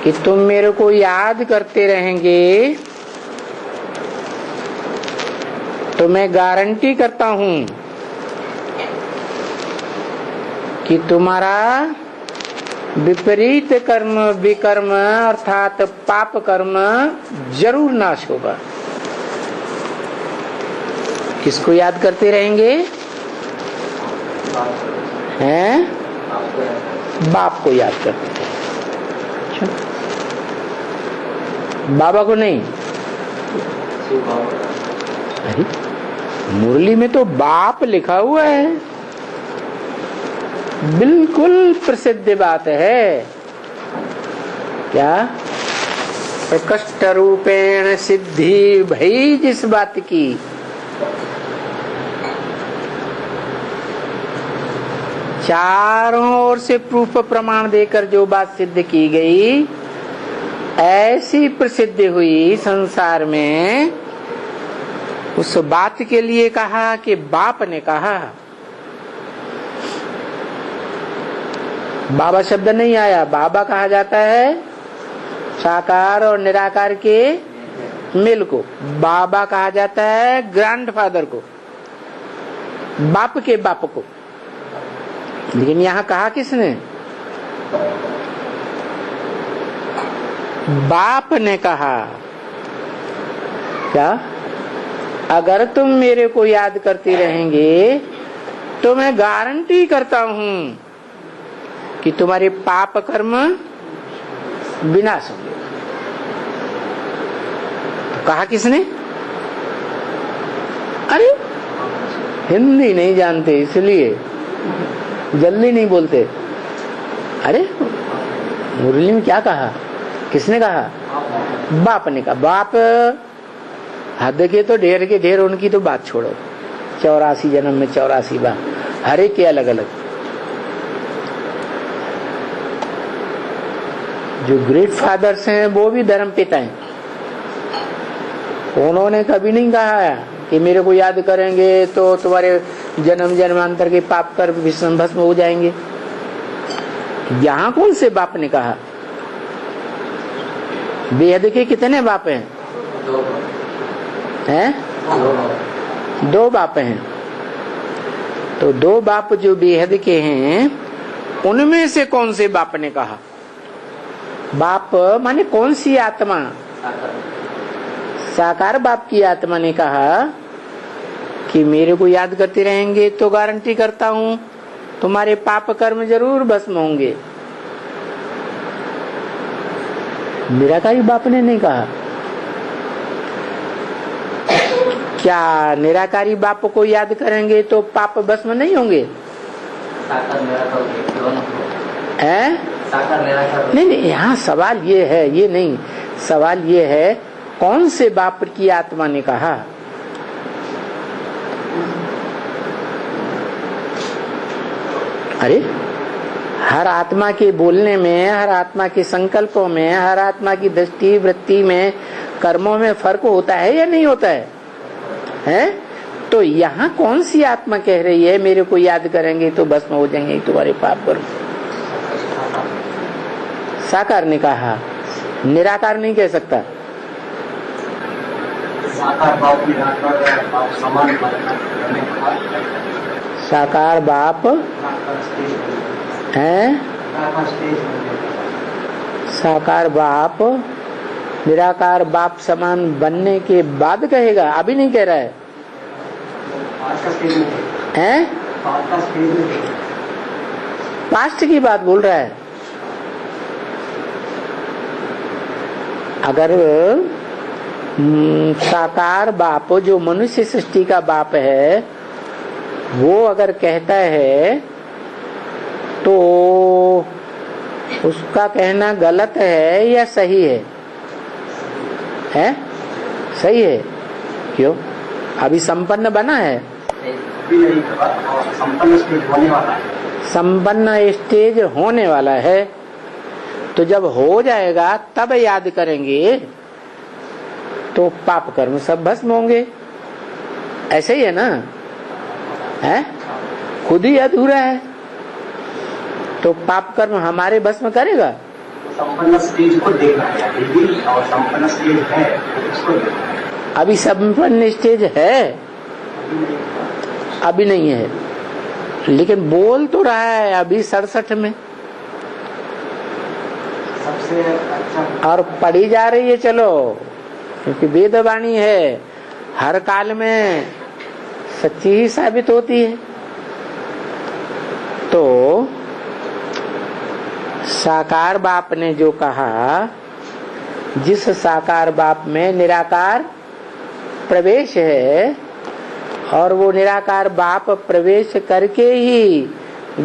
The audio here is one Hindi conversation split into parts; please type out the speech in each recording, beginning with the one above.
कि तुम मेरे को याद करते रहेंगे तो मैं गारंटी करता हूं कि तुम्हारा विपरीत कर्म विकर्म अर्थात पाप कर्म जरूर नाश होगा। किसको याद करते रहेंगे? हैं? बाप को याद करते थे। बाबा को नहीं। अरे मुरली में तो बाप लिखा हुआ है, बिल्कुल प्रसिद्ध बात है। क्या? प्रकष्ट रूपेण सिद्धि भई जिस बात की, चारों ओर से प्रूफ प्रमाण देकर जो बात सिद्ध की गई, ऐसी प्रसिद्ध हुई संसार में, उस बात के लिए कहा कि बाप ने कहा। बाबा शब्द नहीं आया। बाबा कहा जाता है साकार और निराकार के मिल को। बाबा कहा जाता है ग्रैंडफादर को, बाप के बाप को। लेकिन यहाँ कहा किसने? बाप ने कहा। क्या? अगर तुम मेरे को याद करते रहेंगे तो मैं गारंटी करता हूं कि तुम्हारे पाप कर्म विनाश होंगे। तो कहा किसने? अरे हिंदी नहीं जानते इसलिए जल्दी नहीं बोलते। अरे मुरली में क्या कहा? किसने कहा? बाप ने कहा। बाप हद के तो ढेर के ढेर, उनकी तो बात छोड़ो। 84 जन्म में 84 बार, हर एक के अलग अलग। जो ग्रेट फादर्स हैं वो भी धर्म पिता हैं। उन्होंने कभी नहीं कहा कि मेरे को याद करेंगे तो तुम्हारे जन्म जन्मांतर के पाप कर भस्म हो जाएंगे। यहाँ कौन से बाप ने कहा? बेहद के कितने बाप हैं? हैं? 2 बाप हैं। तो 2 बाप जो बेहद के हैं, उनमें से कौन से बाप ने कहा? बाप माने कौन सी आत्मा? साकार बाप की आत्मा ने कहा कि मेरे को याद करते रहेंगे तो गारंटी करता हूं तुम्हारे पाप कर्म जरूर भस्म होंगे। निराकारी बाप ने नहीं कहा। क्या निराकारी बाप को याद करेंगे तो पाप भस्म नहीं होंगे? नहीं नहीं, यहाँ सवाल ये है, ये नहीं, सवाल ये है कौन से बाप की आत्मा ने कहा? अरे हर आत्मा के बोलने में, हर आत्मा के संकल्पों में, हर आत्मा की दृष्टि वृत्ति में, कर्मों में फर्क होता है या नहीं होता है? हैं? तो यहाँ कौन सी आत्मा कह रही है मेरे को याद करेंगे तो भस्म हो जाएंगे तुम्हारे पाप कर्म? साकार ने कहा, निराकार नहीं कह सकता। साकार बाप है, साकार बाप निराकार बाप समान बनने के बाद कहेगा, अभी नहीं कह रहा है। हैं? पास्ट की बात बोल रहा है। अगर साकार बाप जो मनुष्य सृष्टि का बाप है, वो अगर कहता है तो उसका कहना गलत है या सही है? हैं? सही है। क्यों? अभी संपन्न बना है, संपन्न स्टेज होने वाला है। तो जब हो जाएगा तब याद करेंगे तो पाप कर्म सब भस्म होंगे। ऐसे ही है ना? है? खुद ही अधूरा है तो पाप कर्म हमारे भस्म करेगा? संपन्न स्टेज को देखना है, यदि और संपन्न स्टेज है उसको देखना है। अभी संपन्न स्टेज है, अभी नहीं है, लेकिन बोल तो रहा है अभी 67 में सबसे अच्छा, और पढ़ी जा रही है। चलो, क्योंकि वेदवाणी है, हर काल में सच्ची ही साबित होती है। तो साकार बाप ने जो कहा, जिस साकार बाप में निराकार प्रवेश है, और वो निराकार बाप प्रवेश करके ही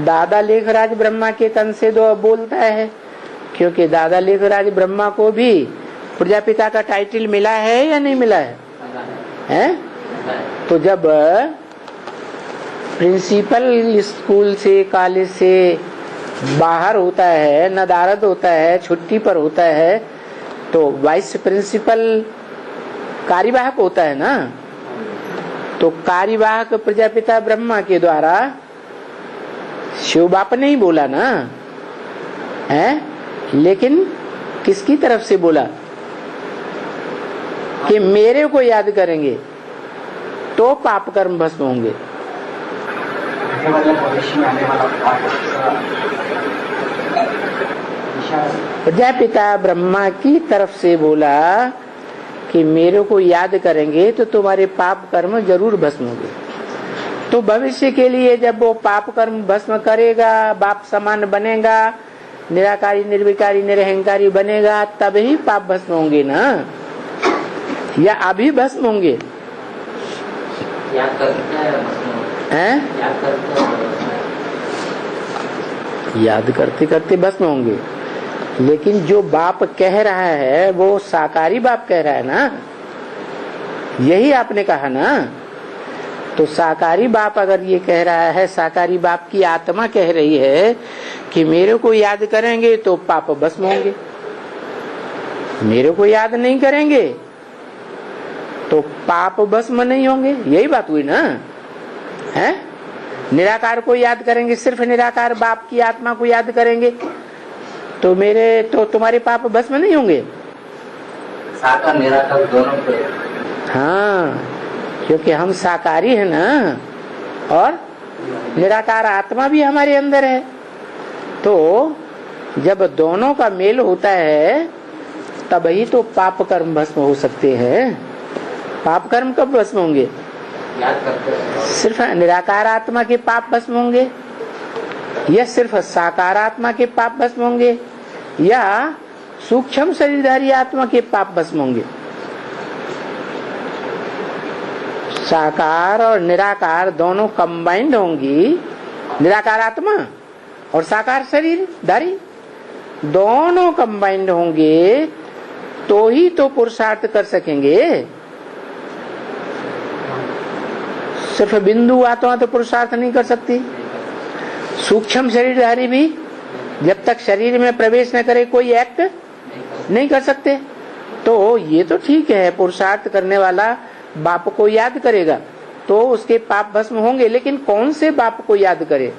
दादा लेखराज ब्रह्मा के तन से दो बोलता है। क्योंकि दादा लेखराज ब्रह्मा को भी प्रजापिता का टाइटल मिला है या नहीं मिला है? तो जब प्रिंसिपल स्कूल से, कॉलेज से बाहर होता है, नदारद होता है, छुट्टी पर होता है, तो वाइस प्रिंसिपल कार्यवाहक होता है ना। तो कार्यवाहक प्रजापिता ब्रह्मा के द्वारा शिव बाप ने ही बोला ना, है? लेकिन किसकी तरफ से बोला? कि मेरे को याद करेंगे तो पाप कर्म भस्म होंगे। प्रजापिता ब्रह्मा की तरफ से बोला कि मेरे को याद करेंगे तो तुम्हारे पाप कर्म जरूर भस्म होंगे। तो भविष्य के लिए जब वो पाप कर्म भस्म करेगा, बाप समान बनेगा, निराकारी निर्विकारी निरहंकारी बनेगा, तब ही पाप भस्म होंगे ना, या अभी भस्म होंगे? याद करते करते भस्म होंगे। लेकिन जो बाप कह रहा है वो साकारी बाप कह रहा है ना, यही आपने कहा ना। तो साकारी बाप अगर ये कह रहा है, साकारी बाप की आत्मा कह रही है कि मेरे को याद करेंगे तो पाप भस्म होंगे, मेरे को याद नहीं करेंगे तो पाप भस्म नहीं होंगे, यही बात हुई ना, है? निराकार को याद करेंगे, सिर्फ निराकार बाप की आत्मा को याद करेंगे तो तुम्हारे पाप भस्म नहीं होंगे। साकार निराकार दोनों पे। हाँ, क्योंकि हम साकारी है ना, और निराकार आत्मा भी हमारे अंदर है। तो जब दोनों का मेल होता है तब ही तो पाप कर्म भस्म हो सकते हैं। पाप कर्म कब भस्म होंगे? याद करते हैं। सिर्फ निराकार आत्मा के पाप भस्म होंगे, या सिर्फ साकार आत्मा के पाप भस्म होंगे, या सूक्ष्म शरीरधारी आत्मा के पाप भस्म होंगे? साकार और निराकार दोनों कंबाइंड होंगी, निराकार आत्मा और साकार शरीरधारी दोनों कंबाइंड होंगे तो ही तो पुरुषार्थ कर सकेंगे। सिर्फ बिंदु आत्मा तो पुरुषार्थ नहीं कर सकती। सूक्ष्म शरीरधारी भी जब तक शरीर में प्रवेश न करे कोई एक्ट नहीं कर सकते। तो ये तो ठीक है, पुरुषार्थ करने वाला बाप को याद करेगा तो उसके पाप भस्म होंगे, लेकिन कौन से बाप को याद करे?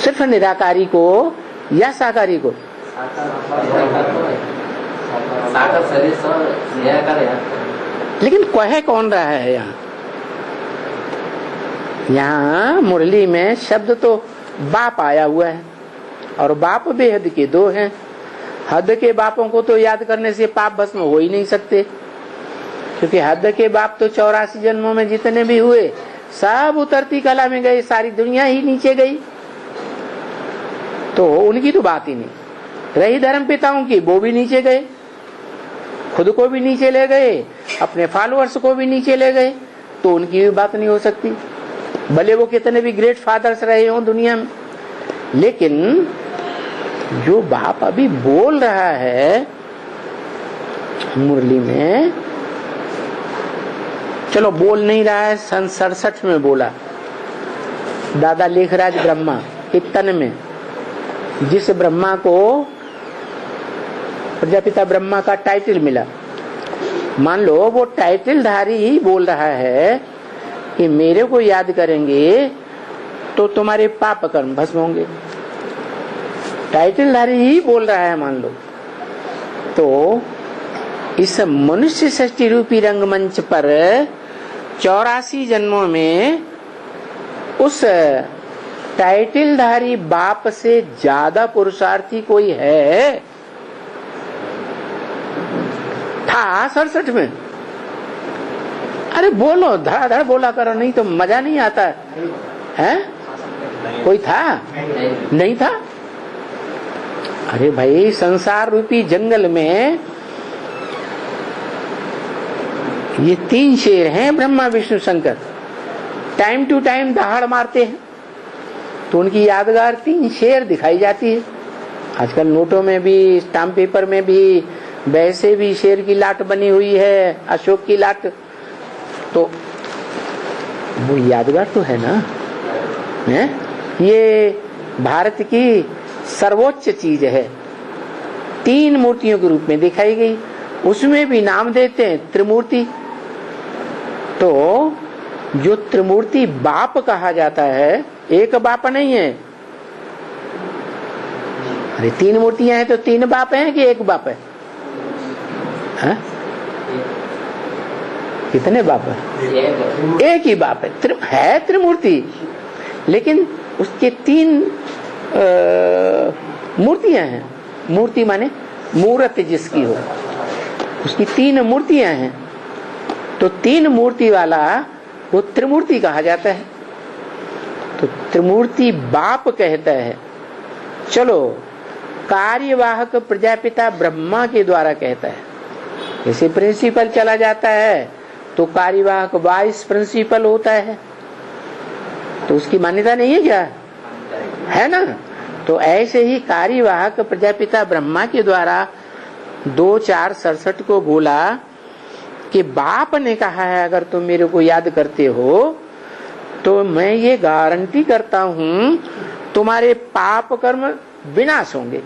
सिर्फ निराकारी को या साकारी को? साकार शरीर निराकार याद। लेकिन कह कौन रहा है यहाँ? यहाँ मुरली में शब्द तो बाप आया हुआ है, और बाप बेहद के दो हैं। हद के बापों को तो याद करने से पाप भस्म हो ही नहीं सकते, क्योंकि हद के बाप तो 84 जन्मों में जितने भी हुए सब उतरती कला में गए, सारी दुनिया ही नीचे गई, तो उनकी तो बात ही नहीं रही। धर्म पिताओं की, वो भी नीचे गए, खुद को भी नीचे ले गए, अपने फॉलोअर्स को भी नीचे ले गए, तो उनकी भी बात नहीं हो सकती, भले वो कितने भी ग्रेट फादर्स रहे हों दुनिया में। लेकिन जो बाप अभी बोल रहा है मुरली में, चलो बोल नहीं रहा है, सन 67 में बोला, दादा लेखराज ब्रह्मा के तन में, जिस ब्रह्मा को प्रजापिता ब्रह्मा का टाइटल मिला, मान लो वो टाइटल धारी ही बोल रहा है कि मेरे को याद करेंगे तो तुम्हारे पाप कर्म भस्म होंगे। टाइटलधारी ही बोल रहा है मान लो, तो इस मनुष्य सृष्टि रूपी रंगमंच पर 84 जन्मों में उस टाइटलधारी बाप से ज्यादा पुरुषार्थी कोई है? था 67 में। अरे बोलो, धड़ाधड़ बोला करो, नहीं तो मजा नहीं आता है। कोई था? नहीं था। अरे भाई, संसार रूपी जंगल में ये 3 शेर हैं, Brahma Vishnu Shankar, time to time दहाड़ मारते हैं, तो उनकी यादगार 3 शेर दिखाई जाती है। आजकल नोटों में भी, स्टाम्प पेपर में भी वैसे भी शेर की लाट बनी हुई है, अशोक की लाट, तो वो यादगार तो है ना, है? ये भारत की सर्वोच्च चीज है, 3 मूर्तियों के रूप में दिखाई गई, उसमें भी नाम देते हैं त्रिमूर्ति। तो जो त्रिमूर्ति बाप कहा जाता है, एक बाप नहीं है। अरे 3 मूर्तियां हैं तो 3 बाप हैं कि एक बाप है? हा? कितने बाप है? एक ही बाप है त्रिमूर्ति, लेकिन उसके 3 मूर्तियां हैं। मूर्ति माने मूर्त जिसकी हो, उसकी 3 मूर्तियां हैं, तो 3 मूर्ति वाला वो त्रिमूर्ति कहा जाता है। तो त्रिमूर्ति बाप कहता है। चलो, कार्यवाहक प्रजापिता ब्रह्मा के द्वारा कहता है। जैसे प्रिंसिपल चला जाता है तो कार्यवाहक वाइस प्रिंसिपल होता है, तो उसकी मान्यता नहीं है क्या? है ना? तो ऐसे ही कार्यवाहक प्रजापिता ब्रह्मा के द्वारा 2-4-67 को बोला कि बाप ने कहा है अगर तुम मेरे को याद करते हो तो मैं ये गारंटी करता हूं तुम्हारे पाप कर्म विनाश होंगे।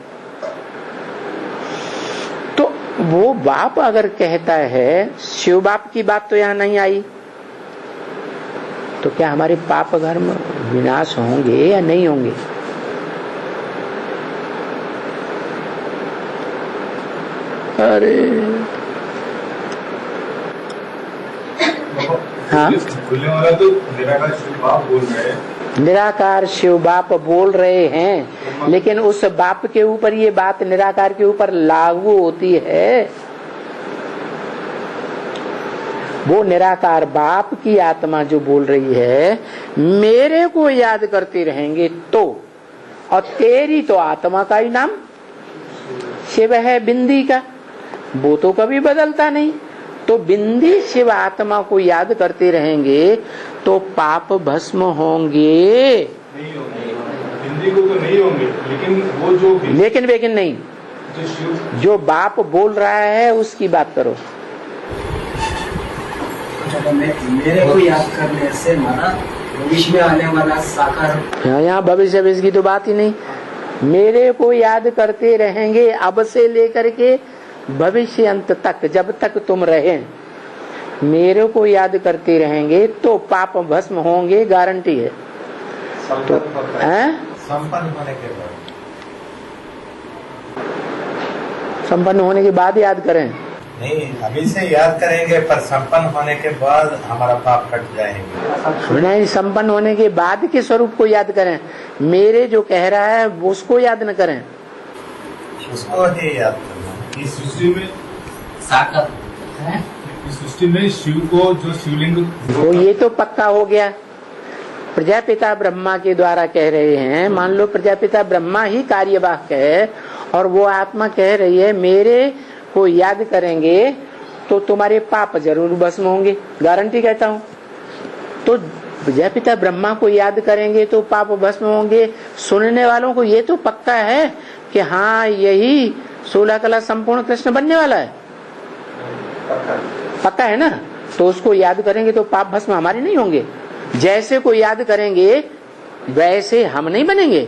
तो वो बाप अगर कहता है, शिव बाप की बात तो यहां नहीं आई, तो क्या हमारे पाप कर्म विनाश होंगे या नहीं होंगे? अरे हाँ, बोलने वाला तो निराकार शिव बाप बोल रहे हैं। निराकार शिव बाप बोल रहे हैं, लेकिन उस बाप के ऊपर ये बात निराकार के ऊपर लागू होती है। वो निराकार बाप की आत्मा जो बोल रही है, मेरे को याद करते रहेंगे तो, और तेरी तो आत्मा का ही नाम शिव है, बिंदी का, वो तो कभी बदलता नहीं। तो बिंदी शिव आत्मा को याद करते रहेंगे तो पाप भस्म होंगे? नहीं होंगे, हिंदी को तो नहीं होंगे, लेकिन वो जो लेकिन नहीं, जो बाप बोल रहा है उसकी बात करो। मेरे को याद करने से माना भविष्य में आने वाला साकार। यहाँ भविष्य की तो बात ही नहीं। मेरे को याद करते रहेंगे अब से लेकर के भविष्य अंत तक, जब तक तुम रहे मेरे को याद करते रहेंगे तो पाप भस्म होंगे, गारंटी है। तो संपन्न होने के बाद, संपन्न होने के बाद याद करें? नहीं, अभी से याद करेंगे, पर संपन्न होने के बाद हमारा पाप कट जाएंगे। नहीं, संपन्न होने के बाद के स्वरूप को याद करें। मेरे जो कह रहा है उसको याद न करें, उसको ही याद करना। इस सृष्टि में साकार है, इस सृष्टि में शिव को जो शिवलिंग, वो ये तो पक्का हो गया। प्रजापिता ब्रह्मा के द्वारा कह रहे हैं, मान लो प्रजापिता ब्रह्मा ही कार्यवाहक है और वो आत्मा कह रही है मेरे को याद करेंगे तो तुम्हारे पाप जरूर भस्म होंगे, गारंटी कहता हूँ। तो प्रजापिता ब्रह्मा को याद करेंगे तो पाप भस्म होंगे, सुनने वालों को ये तो पक्का है कि हाँ यही 16 कला संपूर्ण कृष्ण बनने वाला है, पक्का है ना? तो उसको याद करेंगे तो पाप भस्म हमारे नहीं होंगे। जैसे को याद करेंगे वैसे हम नहीं बनेंगे।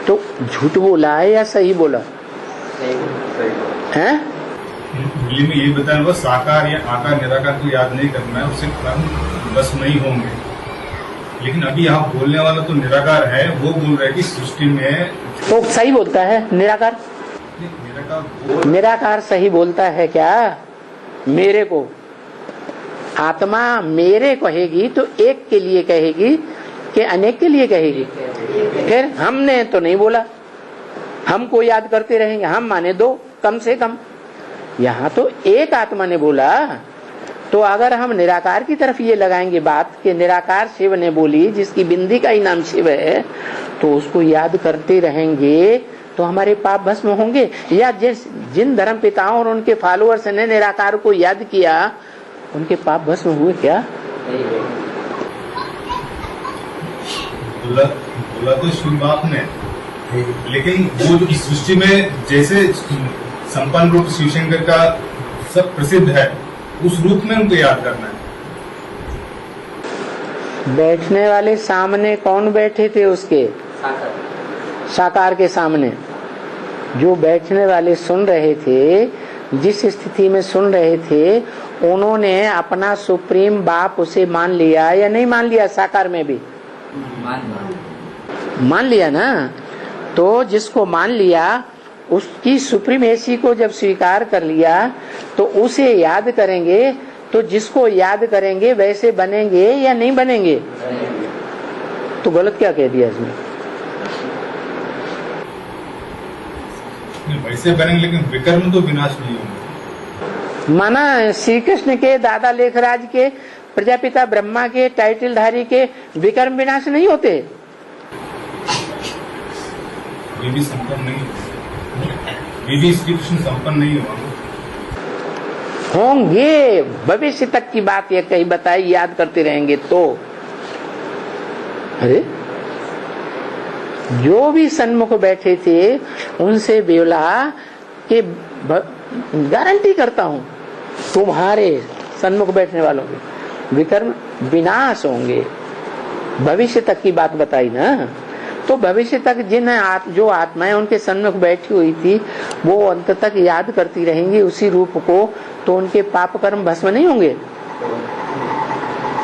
तो झूठ बोला है या सही बोला है? हिंदी में ये बताया वो साकार या आकार निराकार को याद नहीं करना है, उससे कर्म बस नहीं होंगे। लेकिन अभी यहाँ बोलने वाला तो निराकार है, वो बोल रहा है कि सृष्टि में तो सही बोलता है निराकार? निराकार सही बोलता है क्या? मेरे को आत्मा मेरे कहेगी तो एक के लिए कहेगी कि अनेक के लिए कहेगी? फिर हमने तो नहीं बोला, हमको याद करते रहेंगे, हम माने दो कम से कम। यहाँ तो एक आत्मा ने बोला। तो अगर हम निराकार की तरफ ये लगाएंगे बात कि निराकार शिव ने बोली, जिसकी बिंदी का ही नाम शिव है, तो उसको याद करते रहेंगे तो हमारे पाप भस्म होंगे? या जिन धर्म पिताओं और उनके फॉलोअर्स ने निराकार को याद किया, उनके पाप भस्म हुए क्या? बोला तो शिव बाप ने, लेकिन वो जो इस सृष्टि में जैसे संपन्न रूप शिवशंकर का सब प्रसिद्ध है, उस रूप में उनको याद करना है। बैठने वाले सामने कौन बैठे थे उसके? साकार के सामने जो बैठने वाले सुन रहे थे, जिस स्थिति में सुन रहे थे, उन्होंने अपना सुप्रीम बाप उसे मान लिया या नहीं मान लिया? साकार में भी मान लिया ना। तो जिसको मान लिया, उसकी सुप्रीमेसी को जब स्वीकार कर लिया, तो उसे याद करेंगे। तो जिसको याद करेंगे वैसे बनेंगे या नहीं बनेंगे? तो गलत क्या कह दिया इसमें? वैसे बनेंगे, लेकिन विकर्म तो विनाश नहीं होंगे। माना श्री कृष्ण के, दादा लेखराज के, प्रजापिता ब्रह्मा के, टाइटलधारी के विकर्म विनाश नहीं होते? ये भी संपन्न नहीं, ये भी श्री कृष्ण संपन्न नहीं होंगे। भविष्य तक की बात ये कहीं बताई, याद करते रहेंगे तो। अरे जो भी सन्मुख बैठे थे उनसे बोला कि गारंटी करता हूं तुम्हारे सन्मुख बैठने वालों के विकर्म विनाश होंगे। भविष्य तक की बात बताई ना। तो भविष्य तक जो आत्माएं उनके सन्मुख बैठी हुई थी, वो अंत तक याद करती रहेंगी उसी रूप को, तो उनके पाप कर्म भस्म नहीं होंगे?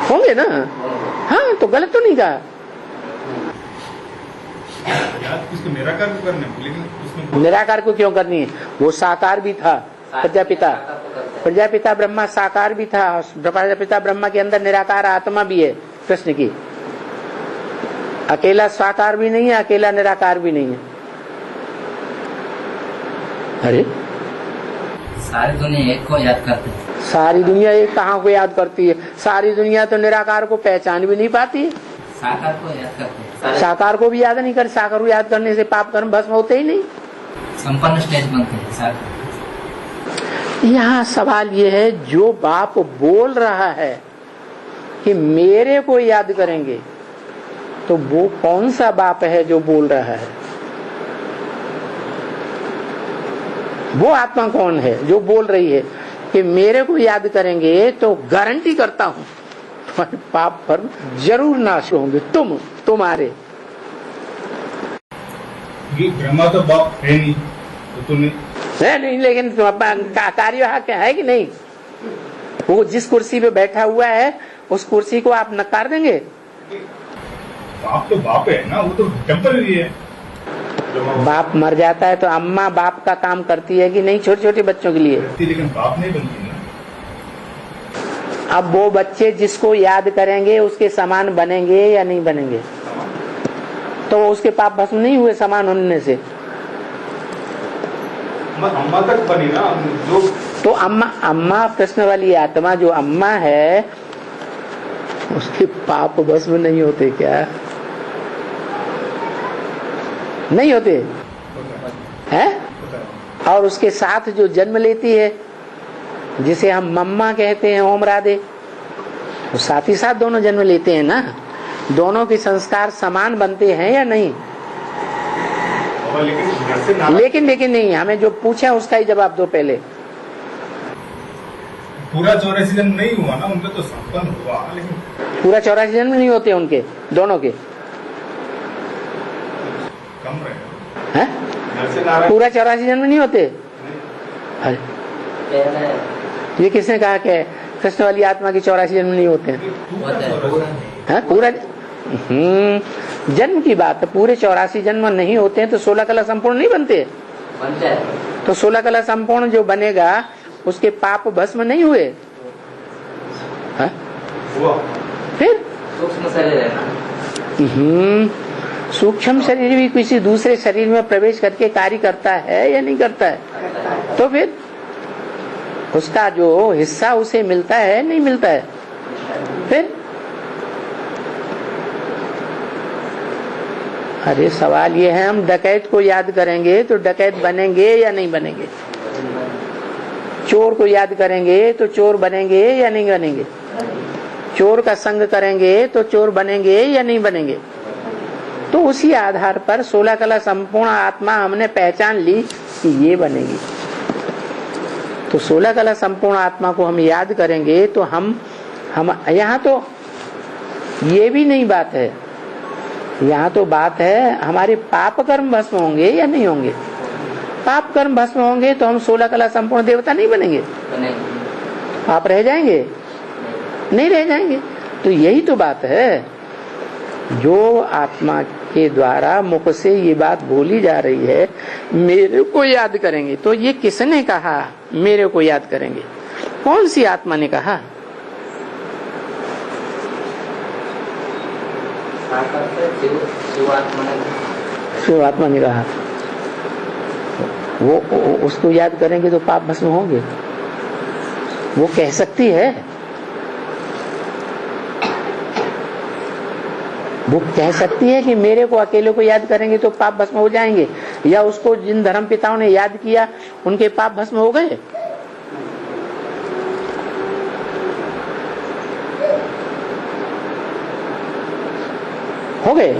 होंगे ना। हाँ, तो गलत तो नहीं कहा। निराकार को करने, लेकिन उसमें निराकार को क्यों करनी है? वो साकार भी था, प्रजापिता ब्रह्मा साकार भी था। प्रजापिता ब्रह्मा के अंदर निराकार आत्मा भी है कृष्ण की। अकेला साकार भी नहीं है, अकेला निराकार भी नहीं है। अरे सारी दुनिया एक को याद करती है। सारी दुनिया एक कहाँ को याद करती है? सारी दुनिया तो निराकार को पहचान भी नहीं पाती। साकार को याद करते हैं। साकार को भी याद नहीं कर। साकार को याद करने से पाप कर्म भस्म होते ही नहीं। संपन्न स्टेज बनते हैं साकार। यहाँ सवाल ये है, जो बाप बोल रहा है कि मेरे को याद करेंगे, तो वो कौन सा बाप है जो बोल रहा है? वो आत्मा कौन है जो बोल रही है कि मेरे को याद करेंगे तो गारंटी करता हूं तुम्हारे पाप कर्म जरूर नाश होंगे, तुम्हारे। ब्रह्मा तो बाप है नहीं, तो तुमने नहीं, लेकिन कार्यवाहक है कि नहीं? वो जिस कुर्सी पे बैठा हुआ है, उस कुर्सी को आप नकार देंगे? बाप तो बाप है ना, वो तो टेम्पररी है। बाप मर जाता है तो अम्मा बाप का काम करती है कि नहीं? छोटे छोटे बच्चों के लिए, लेकिन बाप नहीं बनती ना। अब वो बच्चे जिसको याद करेंगे उसके समान बनेंगे या नहीं बनेंगे? तो उसके पाप भस्म नहीं हुए समान होने से? अम्मा तक बनी ना जो। तो अम्मा कृष्ण वाली आत्मा जो अम्मा है, उसके पाप भस्म नहीं होते क्या? नहीं होते हैं? और उसके साथ जो जन्म लेती है, जिसे हम मम्मा कहते हैं, ओम राधे, वो साथ ही साथ दोनों जन्म लेते हैं ना। दोनों के संस्कार समान बनते हैं या नहीं? लेकिन नहीं, हमें जो पूछा उसका ही जवाब दो पहले। पूरा 84 जन्म नहीं हुआ ना उनका, तो संपन्न हुआ, लेकिन पूरा 84 जन्म नहीं होते उनके, दोनों के कम रहे हैं? पूरा 84 जन्म नहीं होते? अरे ये किसने कहा कि कृष्ण वाली आत्मा की 84 जन्म नहीं होते हैं? पूरा जन्म की बात है, पूरे 84 जन्म नहीं होते हैं तो 16 कला संपूर्ण नहीं बनते। बनता है तो 16 कला संपूर्ण जो बनेगा उसके पाप भस्म नहीं हुए? हाँ? फिर सूक्ष्म शरीर है ना, सूक्ष्म शरीर भी किसी दूसरे शरीर में प्रवेश करके कार्य करता है या नहीं करता है? तो फिर उसका जो हिस्सा उसे मिलता है नहीं मिलता है? फिर अरे सवाल ये है, हम डकैत को याद करेंगे तो डकैत बनेंगे या नहीं बनेंगे? चोर को याद करेंगे तो चोर बनेंगे या नहीं बनेंगे? चोर का संग करेंगे तो चोर बनेंगे या नहीं बनेंगे? तो उसी आधार पर 16 कला संपूर्ण आत्मा हमने पहचान ली कि ये बनेगी। तो 16 कला संपूर्ण आत्मा को हम याद करेंगे तो हम यहाँ तो ये भी नहीं बात है, यहाँ तो बात है हमारे पाप कर्म भस्म होंगे या नहीं होंगे। पाप कर्म भस्म होंगे तो हम 16 कला संपूर्ण देवता नहीं बनेंगे, पाप रह जाएंगे? नहीं रह जाएंगे। तो यही तो बात है, जो आत्मा के द्वारा मुख से ये बात बोली जा रही है, मेरे को याद करेंगे। तो ये किसने कहा मेरे को याद करेंगे? कौन सी आत्मा ने कहा? शिव आत्मा ने कहा। वो उसको याद करेंगे तो पाप भस्म होंगे? वो कह सकती है? वो कह सकती है कि मेरे को अकेले को याद करेंगे तो पाप भस्म हो जाएंगे, या उसको जिन धर्म पिताओं ने याद किया उनके पाप भस्म हो गए? हो गए?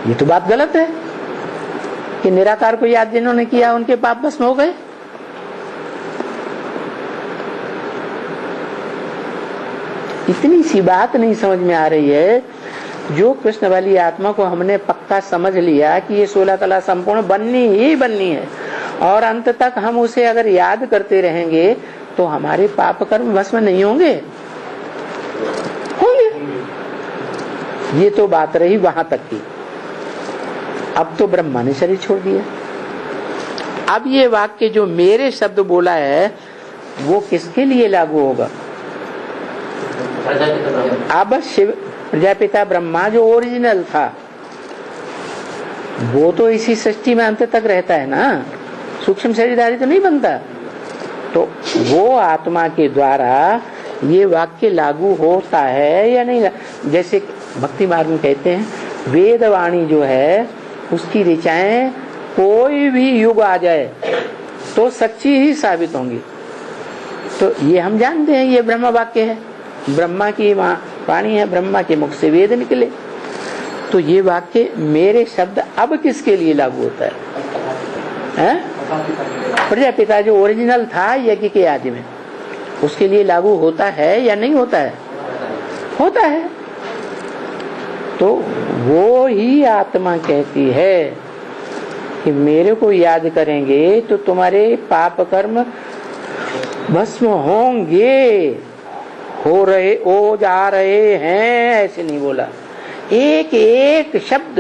ये तो बात गलत है कि निराकार को याद जिन्होंने किया उनके पाप भस्म हो गए। इतनी सी बात नहीं समझ में आ रही है। जो कृष्ण वाली आत्मा को हमने पक्का समझ लिया कि ये 16 कला संपूर्ण बननी ही बननी है, और अंत तक हम उसे अगर याद करते रहेंगे तो हमारे पाप कर्म भस्म नहीं होंगे? होंगे। ये तो बात रही वहां तक की। अब तो ब्रह्मा ने शरीर छोड़ दिया। अब ये वाक्य जो मेरे शब्द बोला है वो किसके लिए लागू होगा? अब शिव प्रजापिता ब्रह्मा जो ओरिजिनल था वो तो इसी सृष्टि में अंत तक रहता है ना, सूक्ष्म शरीरधारी तो नहीं बनता। तो वो आत्मा के द्वारा ये वाक्य लागू होता है या नहीं? जैसे भक्ति मार्ग में कहते हैं वेदवाणी जो है उसकी ऋचाएं कोई भी युग आ जाए तो सच्ची ही साबित होंगी। तो ये हम जानते हैं, ये ब्रह्म वाक्य है, ब्रह्मा की वाणी है, ब्रह्मा के मुख से वेद निकले। तो ये वाक्य मेरे शब्द अब किसके लिए लागू होता है? प्रजापिता जो ओरिजिनल था यज्ञ के आदि में, उसके लिए लागू होता है या नहीं होता है? होता है। तो वो ही आत्मा कहती है कि मेरे को याद करेंगे तो तुम्हारे पाप कर्म भस्म होंगे, हो जा रहे हैं, ऐसे नहीं बोला। एक एक शब्द,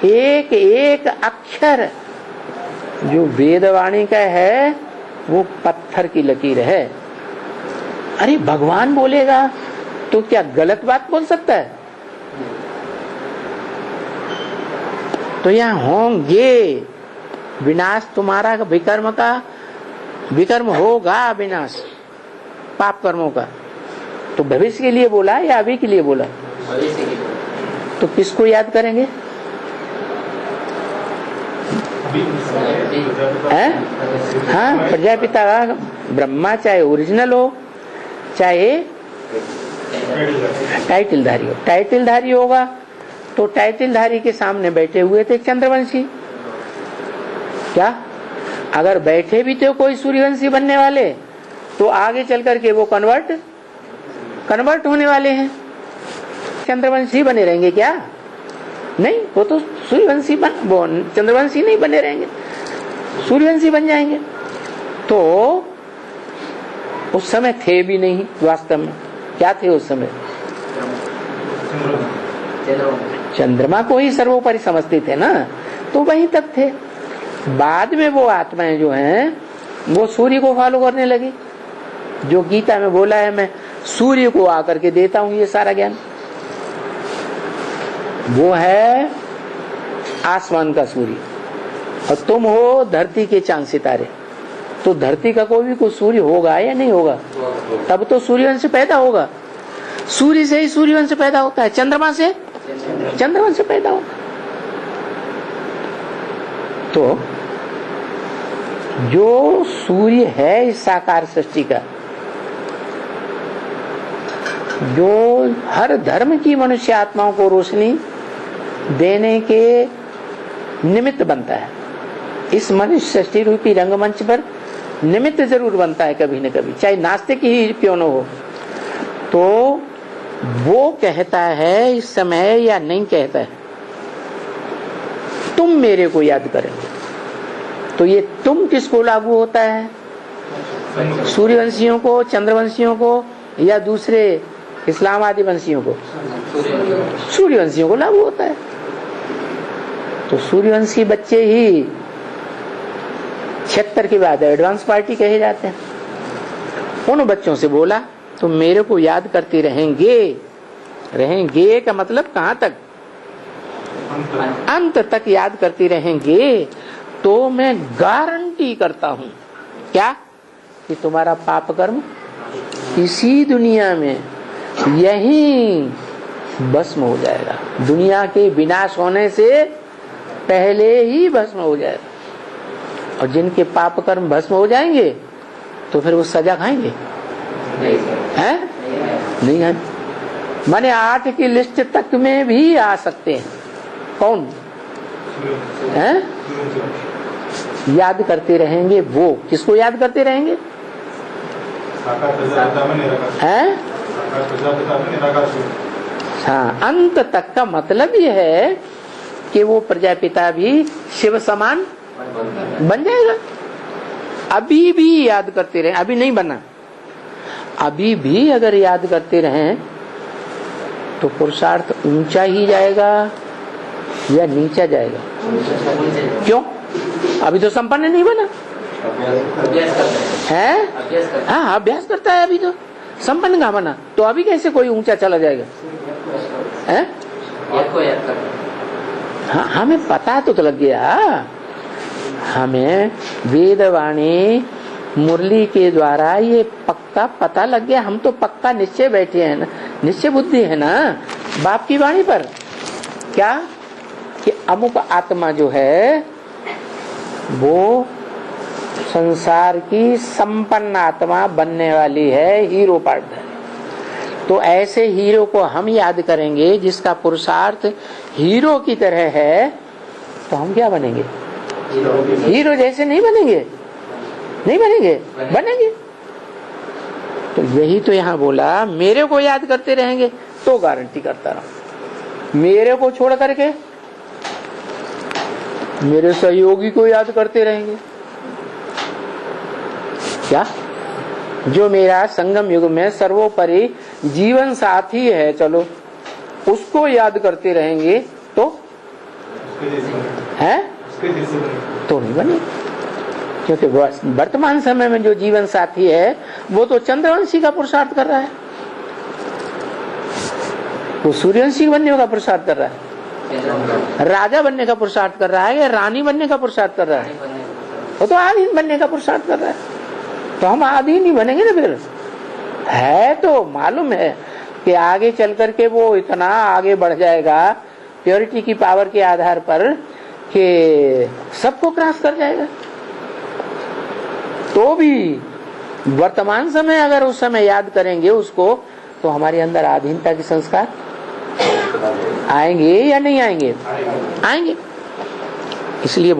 एक एक अक्षर जो वेदवाणी का है वो पत्थर की लकीर है। अरे भगवान बोलेगा तो क्या गलत बात बोल सकता है? तो यहाँ होंगे, विनाश तुम्हारा विकर्म का, विकर्म होगा विनाश पाप कर्मों का। तो भविष्य के लिए बोला या अभी के लिए बोला? तो किसको याद करेंगे? हाँ, प्रजापिता ब्रह्मा, चाहे ओरिजिनल हो चाहे टाइटलधारी हो। टाइटलधारी होगा तो टाइटलधारी के सामने बैठे हुए थे चंद्रवंशी। क्या अगर बैठे भी थे कोई सूर्यवंशी बनने वाले तो आगे चल करके वो कन्वर्ट होने वाले हैं, चंद्रवंशी बने रहेंगे क्या? नहीं, वो तो सूर्यवंशी चंद्रवंशी नहीं बने रहेंगे, सूर्यवंशी बन जाएंगे। तो उस समय थे भी नहीं, वास्तव में क्या थे उस समय? चंद्रमा को ही सर्वोपरि समझते थे ना, तो वहीं तक थे। बाद में वो आत्माएं जो हैं वो सूर्य को फॉलो करने लगी। जो गीता में बोला है, मैं सूर्य को आकर के देता हूं ये सारा ज्ञान, वो है आसमान का सूर्य, और तुम हो धरती के चांद सितारे। तो धरती का कोई भी कुछ सूर्य होगा या नहीं होगा? तब तो सूर्यवंश पैदा होगा। सूर्य से ही सूर्यवंश पैदा होता है, चंद्रमा से चंद्रवंश पैदा होगा। तो जो सूर्य है इस साकार सृष्टि का, जो हर धर्म की मनुष्य आत्माओं को रोशनी देने के निमित्त बनता है, इस मनुष्य सृष्टि रूपी रंगमंच पर निमित्त जरूर बनता है कभी न कभी, चाहे नास्तिक ही क्यों न हो। तो वो कहता है इस समय, या नहीं कहता है, तुम मेरे को याद करेंगे। तो ये तुम किसको लागू होता है? सूर्यवंशियों को, चंद्रवंशियों को, या दूसरे इस्लाम आदि वंशियों को? सूर्यवंशियों को लागू होता है। तो सूर्यवंशी बच्चे ही 76 के बाद एडवांस पार्टी कहे जाते हैं। उन बच्चों से बोला तुम मेरे को याद करते रहेंगे। रहेंगे का मतलब कहां तक? अंत तक याद करते रहेंगे। तो मैं गारंटी करता हूं क्या कि तुम्हारा पाप कर्म इसी दुनिया में यही भस्म हो जाएगा। दुनिया के विनाश होने से पहले ही भस्म हो जाएगा। और जिनके पाप कर्म भस्म हो जाएंगे तो फिर वो सजा खाएंगे? हैं? नहीं है। माने 8 की लिस्ट तक में भी आ सकते हैं। कौन है? याद करते रहेंगे। वो किसको याद करते रहेंगे? हैं? हाँ, अंत तक का मतलब ये है कि वो प्रजापिता भी शिव समान बन जाएगा। अभी भी याद करते रहे, अभी नहीं बना, अभी भी अगर याद करते रहें तो पुरुषार्थ ऊंचा ही जाएगा या नीचा जाएगा? क्यों? अभी तो संपन्न नहीं बना है। हाँ, अभ्यास करता है, अभी तो संपन्न कहाँ बना, तो अभी कैसे कोई ऊंचा चला जाएगा? है? हाँ, हमें पता तो लग गया, हमें वेदवाणी मुरली के द्वारा ये पक्का पता लग गया। हम तो पक्का निश्चय बैठे हैं ना, निश्चय बुद्धि है ना बाप की वाणी पर। क्या कि अमुक आत्मा जो है वो संसार की संपन्न आत्मा बनने वाली है, हीरो पार्टनर। तो ऐसे हीरो को हम याद करेंगे जिसका पुरुषार्थ हीरो की तरह है, तो हम क्या बनेंगे? हीरो जैसे नहीं बनेंगे? नहीं बनेंगे? बनेंगे। तो यही तो यहाँ बोला, मेरे को याद करते रहेंगे तो गारंटी करता रहा। मेरे को छोड़ करके मेरे सहयोगी को याद करते रहेंगे। क्या? जो मेरा संगम युग में सर्वोपरि जीवन साथी है, चलो उसको याद करते रहेंगे तो है? तो नहीं बने। क्योंकि वर्तमान समय में जो जीवन साथी है वो तो चंद्रवंशी का पुरुषार्थ कर रहा है, वो सूर्यवंशी बनने का पुरुषार्थ कर रहा है, राजा बनने का पुरुषार्थ कर रहा है या रानी बनने का पुरुषार्थ कर रहा है? वो तो आधीन बनने का पुरुषार्थ कर रहा है। तो हम आधीन ही बनेंगे ना फिर। है तो मालूम है कि आगे चल करके वो इतना आगे बढ़ जाएगा प्योरिटी की पावर के आधार पर कि सबको क्रॉस कर जाएगा। तो भी वर्तमान समय अगर उस समय याद करेंगे उसको, तो हमारे अंदर आधीनता के संस्कार आएंगे या नहीं आएंगे? आएंगे। इसलिए